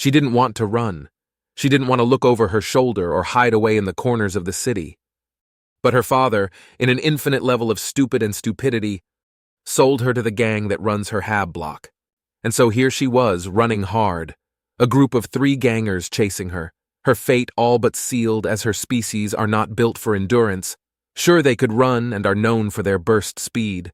She didn't want to run. She didn't want to look over her shoulder or hide away in the corners of the city. But her father, in an infinite level of stupid and stupidity, sold her to the gang that runs her hab block. And so here she was, running hard, a group of 3 gangers chasing her, her fate all but sealed as her species are not built for endurance. Sure, they could run and are known for their burst speed,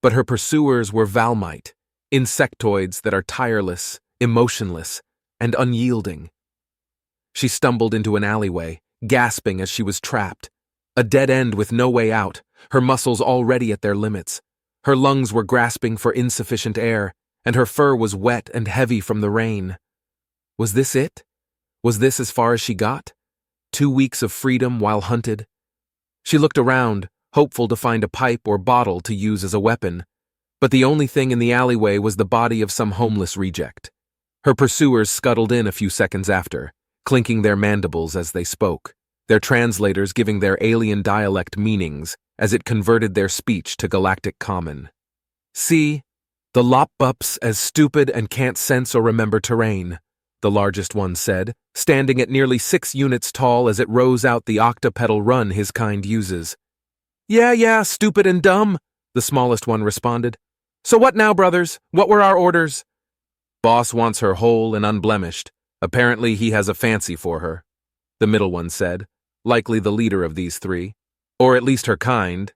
but her pursuers were Valmite, insectoids that are tireless, emotionless, and unyielding. She stumbled into an alleyway, gasping as she was trapped. A dead end with no way out, her muscles already at their limits. Her lungs were grasping for insufficient air, and her fur was wet and heavy from the rain. Was this it? Was this as far as she got? 2 weeks of freedom while hunted? She looked around, hopeful to find a pipe or bottle to use as a weapon, but the only thing in the alleyway was the body of some homeless reject. Her pursuers scuttled in a few seconds after, clinking their mandibles as they spoke, their translators giving their alien dialect meanings as it converted their speech to galactic common. See, the lop-bups as stupid and can't sense or remember terrain, the largest one said, standing at nearly 6 units tall as it rose out the octopedal run his kind uses. Yeah, stupid and dumb, the smallest one responded. So what now, brothers? What were our orders? Boss wants her whole and unblemished. Apparently he has a fancy for her, the middle one said, likely the leader of these 3. Or at least her kind.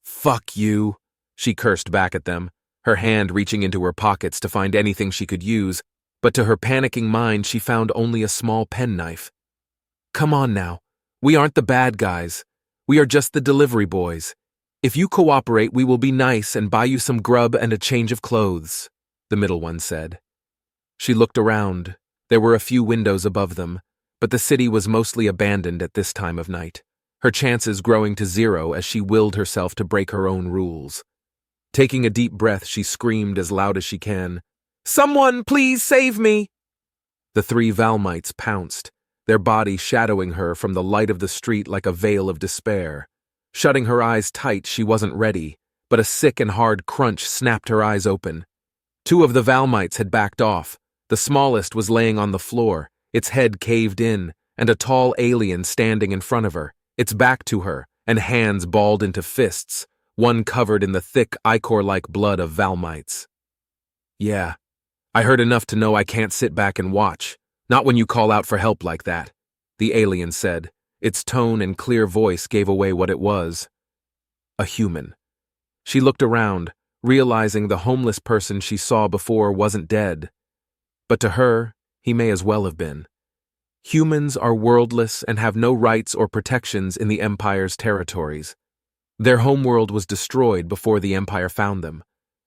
Fuck you, she cursed back at them, her hand reaching into her pockets to find anything she could use, but to her panicking mind she found only a small penknife. Come on now, we aren't the bad guys. We are just the delivery boys. If you cooperate, we will be nice and buy you some grub and a change of clothes, the middle one said. She looked around. There were a few windows above them, but the city was mostly abandoned at this time of night, her chances growing to 0 as she willed herself to break her own rules. Taking a deep breath, she screamed as loud as she can, "Someone, please save me!" The 3 Valmites pounced, their body shadowing her from the light of the street like a veil of despair. Shutting her eyes tight, she wasn't ready, but a sick and hard crunch snapped her eyes open. 2 of the Valmites had backed off. The smallest was laying on the floor, its head caved in, and a tall alien standing in front of her, its back to her, and hands balled into fists, one covered in the thick ichor-like blood of Valmites. Yeah, I heard enough to know I can't sit back and watch, not when you call out for help like that, the alien said. Its tone and clear voice gave away what it was. A human. She looked around, realizing the homeless person she saw before wasn't dead. But to her, he may as well have been. Humans are worldless and have no rights or protections in the Empire's territories. Their homeworld was destroyed before the Empire found them,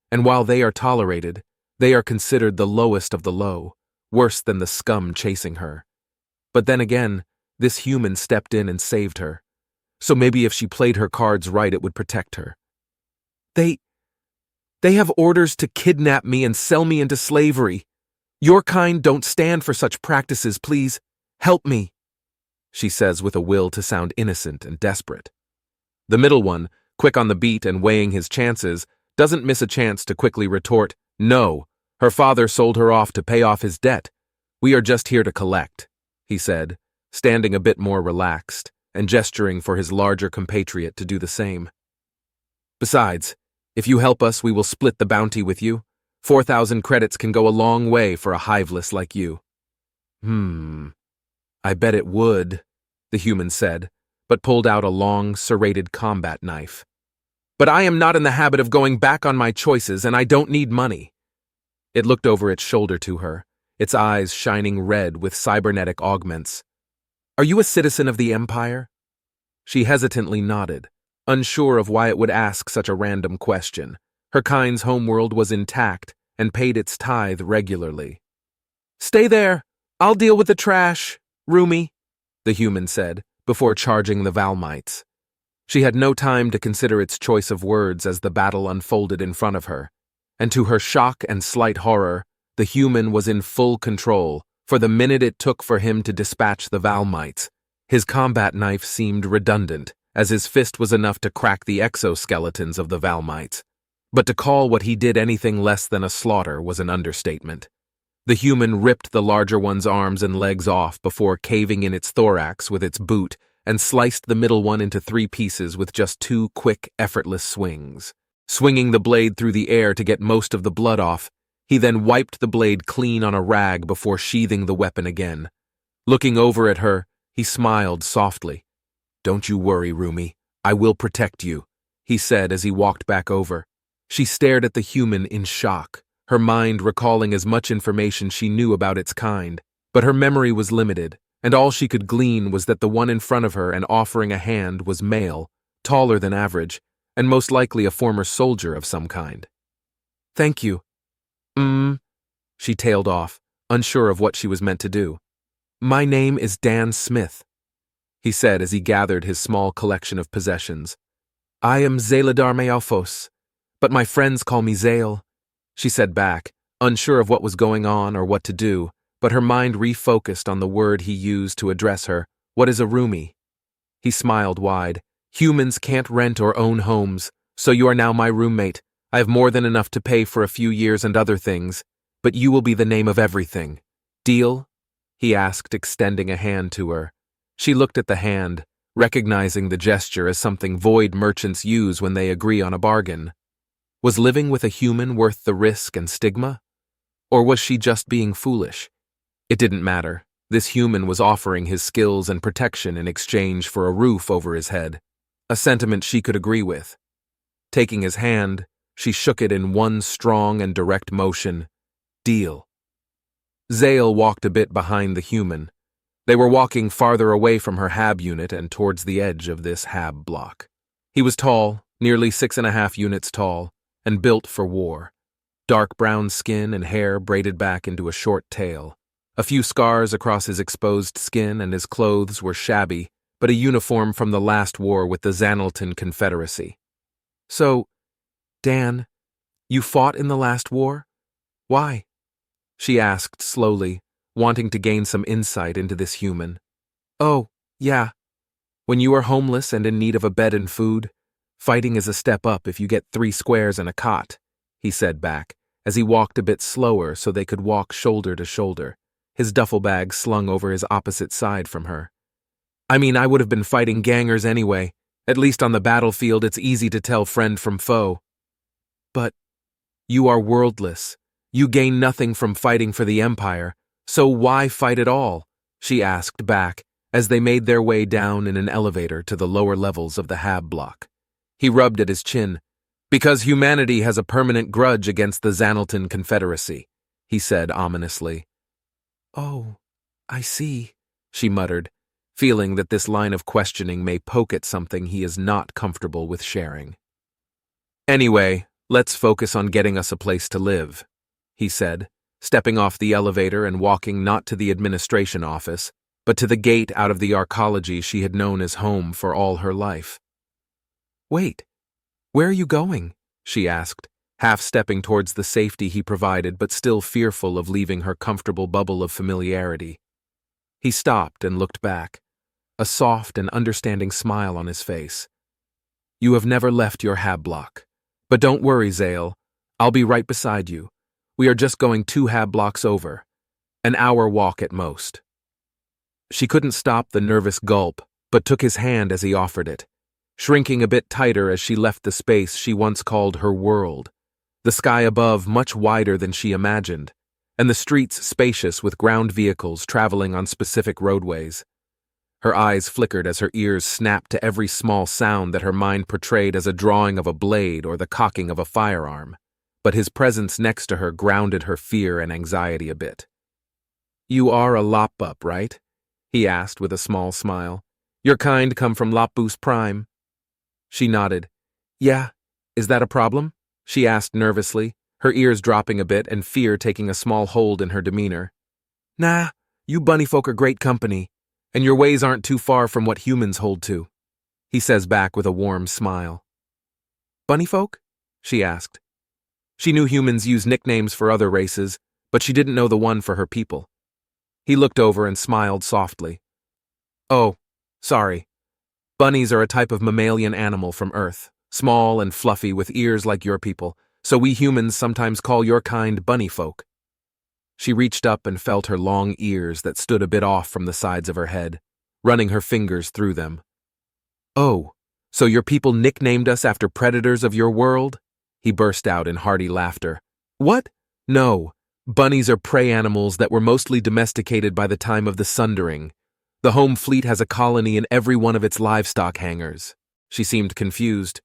and while they are tolerated, they are considered the lowest of the low, worse than the scum chasing her. But then again, this human stepped in and saved her, so maybe if she played her cards right it would protect her. They have orders to kidnap me and sell me into slavery. Your kind don't stand for such practices, please. Help me, she says with a will to sound innocent and desperate. The middle one, quick on the beat and weighing his chances, doesn't miss a chance to quickly retort, "No, her father sold her off to pay off his debt. We are just here to collect," he said, standing a bit more relaxed and gesturing for his larger compatriot to do the same. "Besides, if you help us, we will split the bounty with you. 4,000 credits can go a long way for a hiveless like you." I bet it would, the human said, but pulled out a long, serrated combat knife. "But I am not in the habit of going back on my choices, and I don't need money." It looked over its shoulder to her, its eyes shining red with cybernetic augments. "Are you a citizen of the Empire?" She hesitantly nodded, unsure of why it would ask such a random question. Her kind's homeworld was intact and paid its tithe regularly. "Stay there. I'll deal with the trash, Rumi," the human said, before charging the Valmites. She had no time to consider its choice of words as the battle unfolded in front of her, and to her shock and slight horror, the human was in full control. For the minute it took for him to dispatch the Valmites, his combat knife seemed redundant, as his fist was enough to crack the exoskeletons of the Valmites. But to call what he did anything less than a slaughter was an understatement. The human ripped the larger one's arms and legs off before caving in its thorax with its boot and sliced the middle one into 3 pieces with just 2 quick, effortless swings. Swinging the blade through the air to get most of the blood off, he then wiped the blade clean on a rag before sheathing the weapon again. Looking over at her, he smiled softly. "Don't you worry, Rumi. I will protect you," he said as he walked back over. She stared at the human in shock, her mind recalling as much information she knew about its kind, but her memory was limited, and all she could glean was that the one in front of her and offering a hand was male, taller than average, and most likely a former soldier of some kind. "Thank you." She tailed off, unsure of what she was meant to do. "My name is Dan Smith," he said as he gathered his small collection of possessions. "I am Zailadar Mealfos, but my friends call me Zail," she said back, unsure of what was going on or what to do, but her mind refocused on the word he used to address her. "What is a Rumi?" He smiled wide. "Humans can't rent or own homes, so you are now my roommate. I have more than enough to pay for a few years and other things, but you will be the name of everything. Deal?" he asked, extending a hand to her. She looked at the hand, recognizing the gesture as something void merchants use when they agree on a bargain. Was living with a human worth the risk and stigma? Or was she just being foolish? It didn't matter. This human was offering his skills and protection in exchange for a roof over his head, a sentiment she could agree with. Taking his hand, she shook it in one strong and direct motion. Deal. Zail walked a bit behind the human. They were walking farther away from her HAB unit and towards the edge of this HAB block. He was tall, nearly 6.5 units tall, and built for war. Dark brown skin and hair braided back into a short tail. A few scars across his exposed skin, and his clothes were shabby, but a uniform from the last war with the Zanalton Confederacy. "So, Dan, you fought in the last war? Why?" she asked slowly, wanting to gain some insight into this human. "Oh, yeah. When you are homeless and in need of a bed and food, fighting is a step up if you get 3 squares and a cot," he said back, as he walked a bit slower so they could walk shoulder to shoulder, his duffel bag slung over his opposite side from her. "I mean, I would have been fighting gangers anyway. At least on the battlefield it's easy to tell friend from foe." "But you are worldless. You gain nothing from fighting for the Empire, so why fight at all?" she asked back as they made their way down in an elevator to the lower levels of the HAB block. He rubbed at his chin. "Because humanity has a permanent grudge against the Zanalton Confederacy," he said ominously. "Oh, I see," she muttered, feeling that this line of questioning may poke at something he is not comfortable with sharing. "Anyway, let's focus on getting us a place to live," he said, stepping off the elevator and walking not to the administration office, but to the gate out of the arcology she had known as home for all her life. "Wait, where are you going?" she asked, half stepping towards the safety he provided but still fearful of leaving her comfortable bubble of familiarity. He stopped and looked back, a soft and understanding smile on his face. "You have never left your HAB block. But don't worry, Zail. I'll be right beside you. We are just going 2 HAB blocks over. An hour walk at most." She couldn't stop the nervous gulp, but took his hand as he offered it, shrinking a bit tighter as she left the space she once called her world, the sky above much wider than she imagined, and the streets spacious with ground vehicles traveling on specific roadways. Her eyes flickered as her ears snapped to every small sound that her mind portrayed as a drawing of a blade or the cocking of a firearm, but his presence next to her grounded her fear and anxiety a bit. "You are a Lop-Up, right?" he asked with a small smile. "Your kind come from Lop-Boost Prime." She nodded. "Yeah, is that a problem?" she asked nervously, her ears dropping a bit and fear taking a small hold in her demeanor. "Nah, you bunny folk are great company, and your ways aren't too far from what humans hold to," he says back with a warm smile. "Bunny folk?" she asked. She knew humans use nicknames for other races, but she didn't know the one for her people. He looked over and smiled softly. "Oh, sorry. Bunnies are a type of mammalian animal from Earth, small and fluffy with ears like your people, so we humans sometimes call your kind bunny folk." She reached up and felt her long ears that stood a bit off from the sides of her head, running her fingers through them. "Oh, so your people nicknamed us after predators of your world?" He burst out in hearty laughter. "What? No. Bunnies are prey animals that were mostly domesticated by the time of the Sundering. The home fleet has a colony in every one of its livestock hangars." She seemed confused.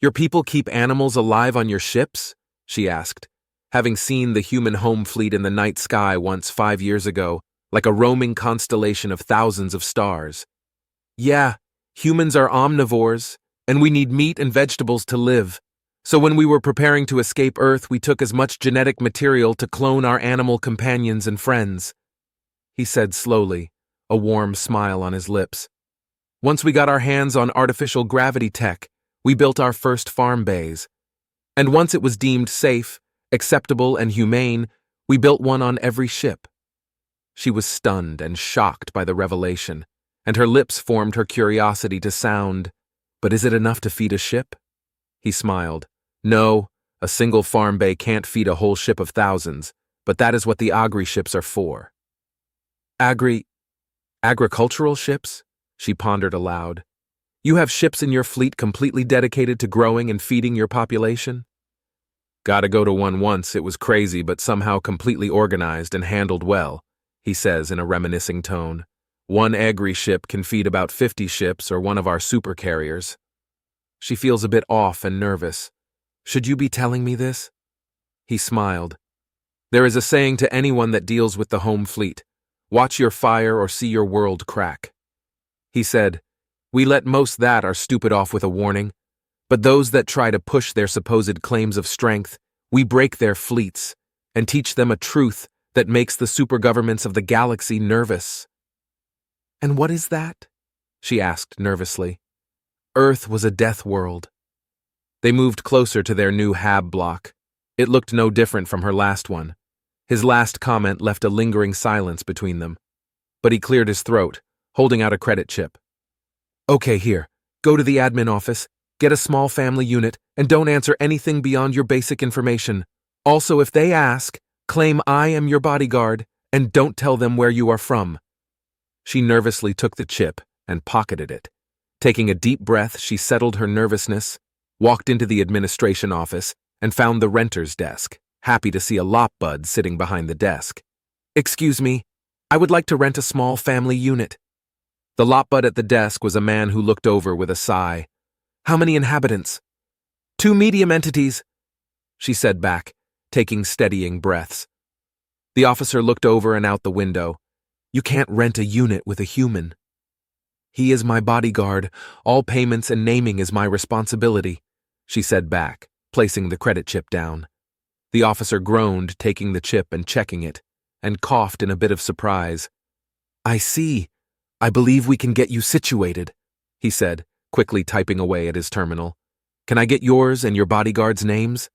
"Your people keep animals alive on your ships?" she asked, having seen the human home fleet in the night sky once 5 years ago, like a roaming constellation of thousands of stars. "Yeah, humans are omnivores, and we need meat and vegetables to live. So when we were preparing to escape Earth, we took as much genetic material to clone our animal companions and friends," he said slowly, a warm smile on his lips. "Once we got our hands on artificial gravity tech, we built our first farm bays. And once it was deemed safe, acceptable, and humane, we built one on every ship." She was stunned and shocked by the revelation, and her lips formed her curiosity to sound, "But is it enough to feed a ship?" He smiled. "No, a single farm bay can't feed a whole ship of thousands, but that is what the agri ships are for." Agricultural ships? She pondered aloud. "You have ships in your fleet completely dedicated to growing and feeding your population?" "Gotta go to one once. It was crazy, but somehow completely organized and handled well," he says in a reminiscing tone. "One agri ship can feed about 50 ships or one of our supercarriers." She feels a bit off and nervous. "Should you be telling me this?" He smiled. "There is a saying to anyone that deals with the home fleet: watch your fire or see your world crack." He said, "We let most that are stupid off with a warning, but those that try to push their supposed claims of strength, we break their fleets and teach them a truth that makes the supergovernments of the galaxy nervous." "And what is that?" she asked nervously. Earth was a death world. They moved closer to their new hab block. It looked no different from her last one. His last comment left a lingering silence between them. But he cleared his throat, holding out a credit chip. "Okay, here. Go to the admin office, get a small family unit, and don't answer anything beyond your basic information. Also, if they ask, claim I am your bodyguard, and don't tell them where you are from." She nervously took the chip and pocketed it. Taking a deep breath, she settled her nervousness, walked into the administration office, and found the renter's desk, happy to see a lopbud sitting behind the desk. "Excuse me, I would like to rent a small family unit." The lopbud at the desk was a man who looked over with a sigh. "How many inhabitants?" "2 medium entities," she said back, taking steadying breaths. The officer looked over and out the window. "You can't rent a unit with a human." "He is my bodyguard. All payments and naming is my responsibility," she said back, placing the credit chip down. The officer groaned, taking the chip and checking it, and coughed in a bit of surprise. "I see. I believe we can get you situated," he said, quickly typing away at his terminal. "Can I get yours and your bodyguard's names?"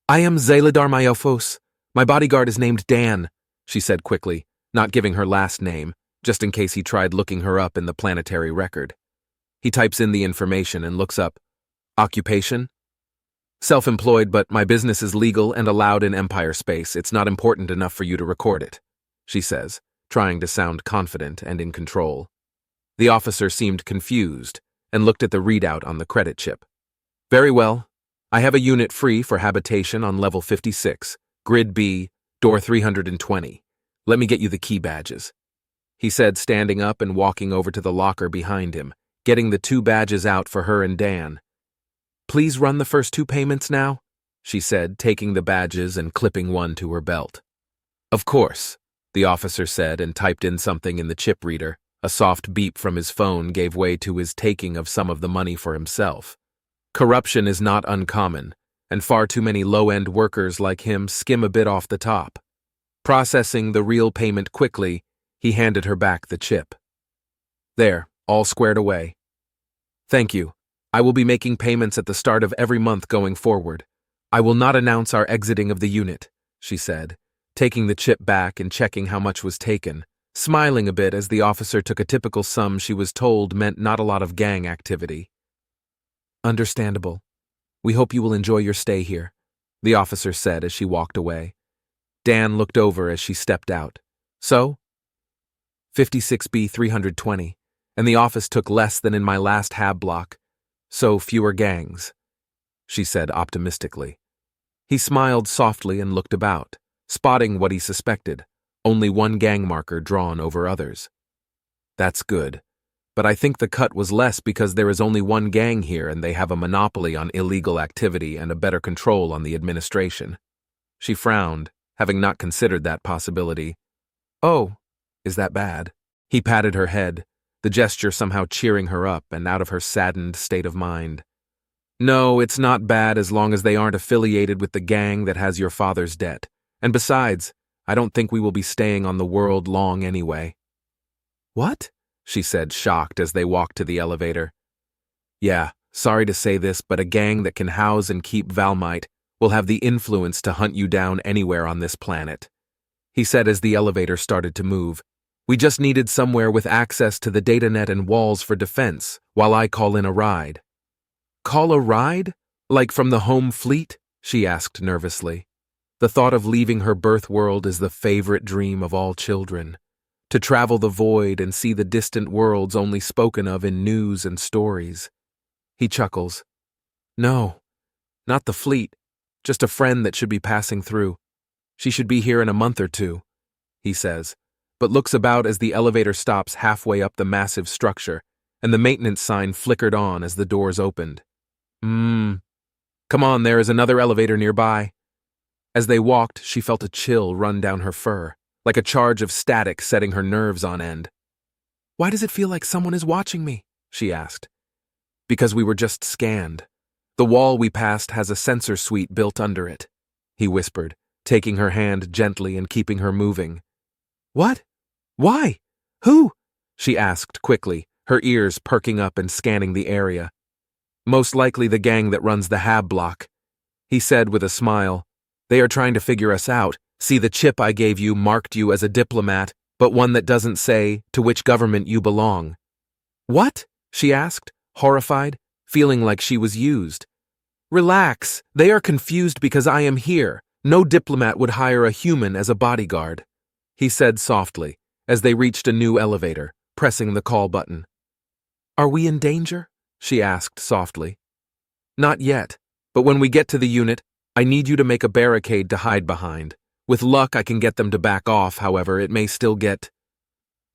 "I am Zaladar Myofos. My bodyguard is named Dan," she said quickly, not giving her last name, just in case he tried looking her up in the planetary record. He types in the information and looks up. "Occupation?" "Self-employed, but my business is legal and allowed in Empire space. It's not important enough for you to record it," she says, trying to sound confident and in control. The officer seemed confused and looked at the readout on the credit chip. "Very well. I have a unit free for habitation on level 56, grid B, door 320. Let me get you the key badges," he said, standing up and walking over to the locker behind him, getting the 2 badges out for her and Dan. "Please run the first 2 payments now," she said, taking the badges and clipping one to her belt. "Of course," the officer said and typed in something in the chip reader. A soft beep from his phone gave way to his taking of some of the money for himself. Corruption is not uncommon, and far too many low-end workers like him skim a bit off the top. Processing the real payment quickly, he handed her back the chip. "There, all squared away." "Thank you. I will be making payments at the start of every month going forward. I will not announce our exiting of the unit," she said, taking the chip back and checking how much was taken, smiling a bit as the officer took a typical sum she was told meant not a lot of gang activity. "Understandable. We hope you will enjoy your stay here," the officer said as she walked away. Dan looked over as she stepped out. So? 56B 320, and the office took less than in my last hab block. So fewer gangs, she said optimistically. He smiled softly and looked about, spotting what he suspected, only one gang marker drawn over others. That's good, but I think the cut was less because there is only one gang here and they have a monopoly on illegal activity and a better control on the administration. She frowned, having not considered that possibility. Oh, is that bad? He patted her head, the gesture somehow cheering her up and out of her saddened state of mind. No, it's not bad as long as they aren't affiliated with the gang that has your father's debt. And besides, I don't think we will be staying on the world long anyway. What? She said, shocked as they walked to the elevator. Yeah, sorry to say this, but a gang that can house and keep Valmite will have the influence to hunt you down anywhere on this planet, he said as the elevator started to move. We just needed somewhere with access to the datanet and walls for defense, while I call in a ride. Call a ride? Like from the home fleet? She asked nervously. The thought of leaving her birth world is the favorite dream of all children. To travel the void and see the distant worlds only spoken of in news and stories. He chuckles. No, not the fleet. Just a friend that should be passing through. She should be here in a month or two, he says, but looks about as the elevator stops halfway up the massive structure, and the maintenance sign flickered on as the doors opened. Come on, there is another elevator nearby. As they walked, she felt a chill run down her fur, like a charge of static setting her nerves on end. Why does it feel like someone is watching me? She asked. Because we were just scanned. The wall we passed has a sensor suite built under it, he whispered, taking her hand gently and keeping her moving. What? Why? Who? She asked quickly, her ears perking up and scanning the area. Most likely the gang that runs the hab block, he said with a smile. They are trying to figure us out. See, the chip I gave you marked you as a diplomat, but one that doesn't say to which government you belong. What? She asked, horrified, feeling like she was used. Relax, they are confused because I am here. No diplomat would hire a human as a bodyguard, he said softly, as they reached a new elevator, pressing the call button. Are we in danger? She asked softly. Not yet, but when we get to the unit, I need you to make a barricade to hide behind. With luck, I can get them to back off, however, it may still get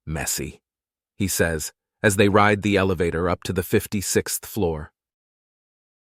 messy, he says, as they ride the elevator up to the 56th floor.